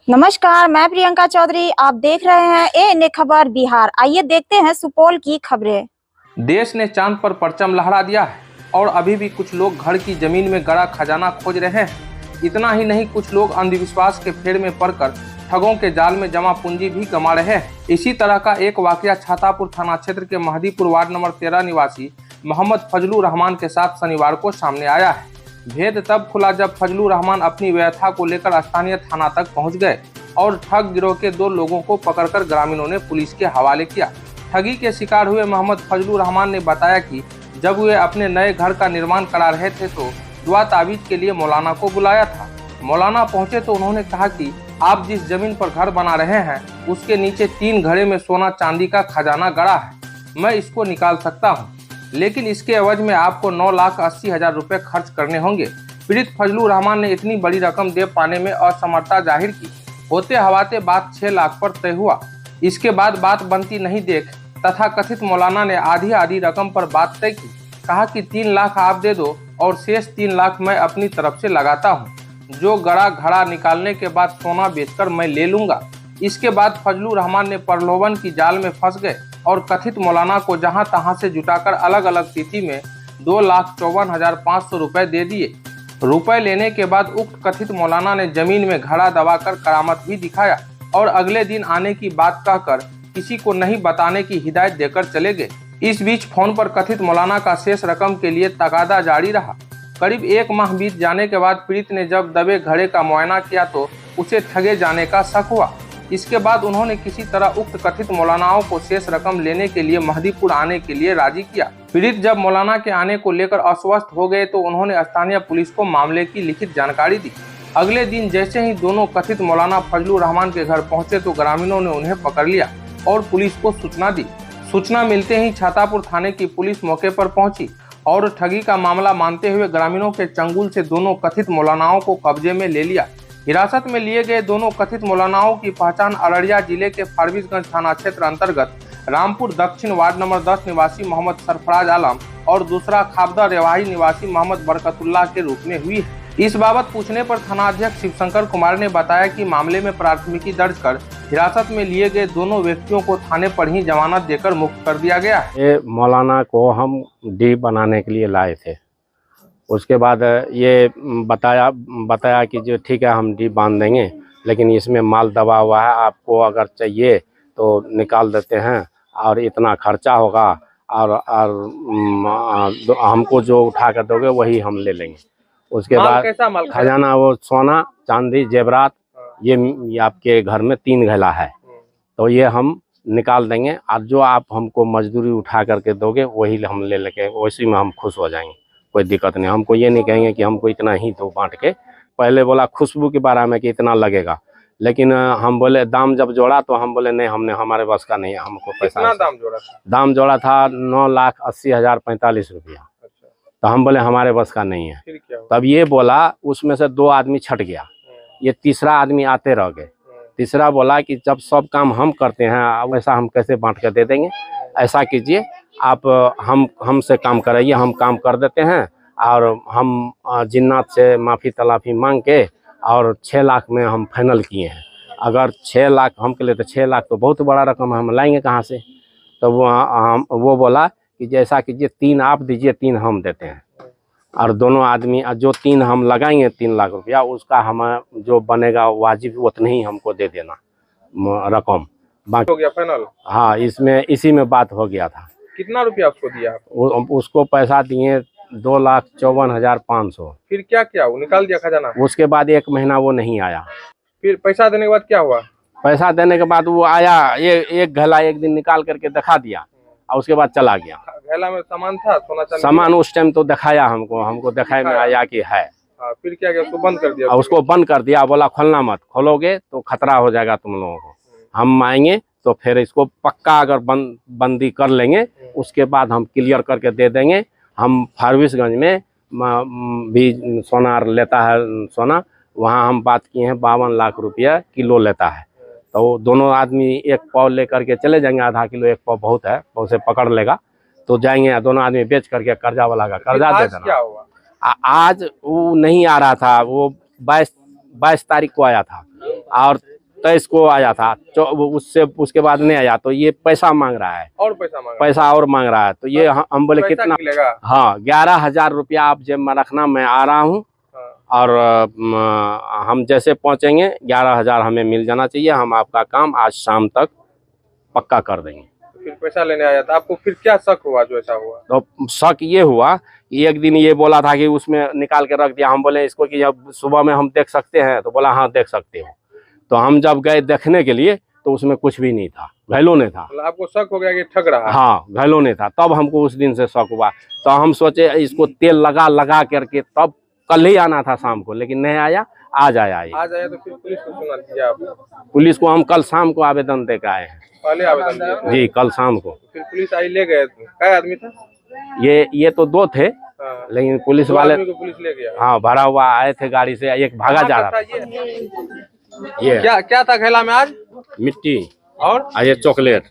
नमस्कार, मैं प्रियंका चौधरी। आप देख रहे हैं एएनए खबर बिहार। आइए देखते हैं सुपौल की खबरें। देश ने चांद पर परचम लहरा दिया है और अभी भी कुछ लोग घर की जमीन में गड़ा खजाना खोज रहे हैं। इतना ही नहीं, कुछ लोग अंधविश्वास के फेर में पड़कर ठगों के जाल में जमा पूंजी भी गंवा रहे हैं। इसी तरह का एक वाकया छातापुर थाना क्षेत्र के महदीपुर वार्ड नंबर 13 निवासी मोहम्मद फजलुर रहमान के साथ शनिवार को सामने आया है। भेद तब खुला जब फजलुर रहमान अपनी व्यथा को लेकर स्थानीय थाना तक पहुंच गए और ठग गिरोह के 2 लोगों को पकड़कर ग्रामीणों ने पुलिस के हवाले किया। ठगी के शिकार हुए मोहम्मद फजलुर रहमान ने बताया कि जब वे अपने नए घर का निर्माण करा रहे थे तो दुआ ताबीज के लिए मौलाना को बुलाया था। मौलाना पहुंचे तो उन्होंने कहा कि आप जिस जमीन पर घर बना रहे हैं उसके नीचे 3 घड़े में सोना चांदी का खजाना गड़ा है। मैं इसको निकाल सकता हूं, लेकिन इसके एवज में आपको 9,80,000 रुपए खर्च करने होंगे। पीड़ित फजलुर रहमान ने इतनी बड़ी रकम दे पाने में असमर्थता जाहिर की। होते हवाते बात 6 लाख पर तय हुआ। इसके बाद बात बनती नहीं देख तथा कथित मौलाना ने आधी रकम पर बात तय की। कहा कि 3 लाख आप दे दो और शेष 3 लाख मैं अपनी तरफ से लगाता हूं। जो गड़ा घड़ा निकालने के बाद सोना बेचकर मैं ले लूंगा। इसके बाद फजलुर रहमान ने प्रलोभन की जाल में फंस गए और कथित मौलाना को जहां तहां से जुटाकर अलग अलग तिथि में 2,54,500 रुपए दे दिए। रुपए लेने के बाद उक्त कथित मौलाना ने जमीन में घड़ा दबाकर करामत भी दिखाया और अगले दिन आने की बात कहकर किसी को नहीं बताने की हिदायत देकर चले गए। इस बीच फोन पर कथित मौलाना का शेष रकम के लिए तगादा जारी रहा। करीब 1 माह बीत जाने के बाद पीड़ित ने जब दबे घड़े का मुआयना किया तो उसे ठगे जाने का शक हुआ। इसके बाद उन्होंने किसी तरह उक्त कथित मौलानाओं को शेष रकम लेने के लिए महदीपुर आने के लिए राजी किया। पीड़ित जब मौलाना के आने को लेकर अस्वस्थ हो गए तो उन्होंने स्थानीय पुलिस को मामले की लिखित जानकारी दी। अगले दिन जैसे ही दोनों कथित मौलाना फजलुर रहमान के घर पहुंचे तो ग्रामीणों ने उन्हें पकड़ लिया और पुलिस को सूचना दी। सूचना मिलते ही छातापुर थाने की पुलिस मौके पर पहुंची और ठगी का मामला मानते हुए ग्रामीणों के चंगुल से दोनों कथित मौलानाओं को कब्जे में ले लिया। हिरासत में लिए गए दोनों कथित मौलानाओं की पहचान अररिया जिले के फारबिसगंज थाना क्षेत्र अंतर्गत रामपुर दक्षिण वार्ड नंबर 10 निवासी मोहम्मद सरफराज आलम और दूसरा खाबदा रेवाही निवासी मोहम्मद बरकतुल्लाह के रूप में हुई है। इस बाबत पूछने पर थानाध्यक्ष शिवशंकर कुमार ने बताया कि मामले में प्राथमिकी दर्ज कर हिरासत में लिए गए दोनों व्यक्तियों को थाने पर ही जमानत देकर मुक्त कर दिया गया है। ये मौलाना को हम डी बनाने के लिए लाए थे। उसके बाद ये बताया कि जो ठीक है हम डी बांध देंगे, लेकिन इसमें माल दबा हुआ है, आपको अगर चाहिए तो निकाल देते हैं और इतना खर्चा होगा और हमको जो उठा कर दोगे वही हम ले लेंगे। उसके बाद खजाना वो सोना चांदी जेवरात ये आपके घर में 3 घड़ा है तो ये हम निकाल देंगे और जो आप हमको मजदूरी उठा करके दोगे वही हम ले लेंगे। वैसे में हम खुश हो जाएंगे, कोई दिक्कत नहीं। हमको ये नहीं कहेंगे कि हमको इतना ही दो बांट के। पहले बोला खुशबू के बारे में कि इतना लगेगा, लेकिन हम बोले दाम जब जोड़ा तो हम बोले नहीं, हमने हमारे बस का नहीं है, हमको पैसा। दाम जोड़ा था 9,80,045 रुपया। तो हम बोले हमारे बस का नहीं है। तब ये बोला, उसमें से 2 आदमी छट गया, ये तीसरा आदमी आते रह गए। तीसरा बोला कि जब सब काम हम करते हैं वैसा हम कैसे बांट के दे देंगे, ऐसा कीजिए आप हमसे काम कराइए, हम काम कर देते हैं और हम जिन्नात से माफ़ी तलाफी मांग के और 6 लाख में हम फाइनल किए हैं। अगर 6 लाख हम के लिए तो 6 लाख तो बहुत बड़ा रकम है, हम लाएंगे कहाँ से। तो वो बोला कि जैसा कीजिए 3 आप दीजिए 3 हम देते हैं और दोनों आदमी जो 3 हम लगाएंगे 3 लाख रुपया, उसका हम जो बनेगा वाजिब उतना ही हमको दे देना रकम। बाकी हो गया फाइनल। हाँ, इसमें इसी में बात हो गया था। कितना रुपया आपको दिया? उसको पैसा दिए 2,54,500। फिर क्या किया? वो निकाल दिया खजाना? उसके बाद 1 महीना वो नहीं आया। फिर पैसा देने के बाद क्या हुआ? पैसा देने के बाद वो आया, एक घड़ा एक दिन निकाल करके दिखा दिया और उसके बाद चला गया। घड़ा में सामान था, सोना चांदी? सामान उस टाइम तो दिखाया हमको दिखाई में आया कि है। फिर क्या किया? उसको बंद कर दिया? उसको बंद कर दिया, बोला खोलना मत, खोलोगे तो खतरा हो जाएगा तुम लोगों को। हम आएंगे तो फिर इसको पक्का अगर बंदी कर लेंगे उसके बाद हम क्लियर करके दे देंगे। हम फारबिसगंज में भी सोना लेता है, सोना वहाँ हम बात किए हैं 52 लाख रुपया किलो लेता है। तो दोनों आदमी 1 पाव लेकर के चले जाएंगे, आधा किलो 1 पाव बहुत है, उसे पकड़ लेगा तो जाएंगे, दोनों आदमी बेच करके कर्जा वाला का कर्जा दे देना। क्या हुआ? आज वो नहीं आ रहा था, वो 22 तारीख को आया था और 23 को आया था, उससे उसके बाद नहीं आया, तो ये पैसा मांग रहा है, और पैसा मांग पैसा और मांग रहा है। तो ये हम बोले कितना मिलेगा? हाँ 11,000 रुपया आप जेब में रखना, मैं आ रहा हूँ और हम जैसे पहुंचेंगे 11,000 हमें मिल जाना चाहिए, हम आपका काम आज शाम तक पक्का कर देंगे। फिर पैसा लेने आया था, आपको फिर क्या शक हुआ जो ऐसा हुआ? तो शक ये हुआ कि एक दिन ये बोला था कि उसमें निकाल के रख दिया, हम बोले इसको कि जब सुबह में हम देख सकते हैं, तो बोला हाँ देख सकते हो। तो हम जब गए देखने के लिए तो उसमें कुछ भी नहीं था, घायलों ने था। मतलब आपको शक हो गया कि ठग रहा है? हाँ घायलों ने था, तब हमको उस दिन से शक हुआ। तो हम सोचे इसको तेल लगा करके तब कल ही आना था शाम को, लेकिन नहीं आया, आज आया ये। आज आया तो फिर पुलिस को सुना दिया आप? पुलिस को हम कल शाम को आवेदन दे के आए हैं। पहले आवेदन दिए थे? जी कल शाम को। फिर पुलिस आई ले गए? क्या आदमी था? ये तो 2 थे, हाँ। लेकिन पुलिस 2 वाले आदमी को पुलिस ले गया? हाँ भरा हुआ आए थे गाड़ी से, एक भागा जा रहा था। ये क्या था घैला में आज? मिट्टी और ये चॉकलेट।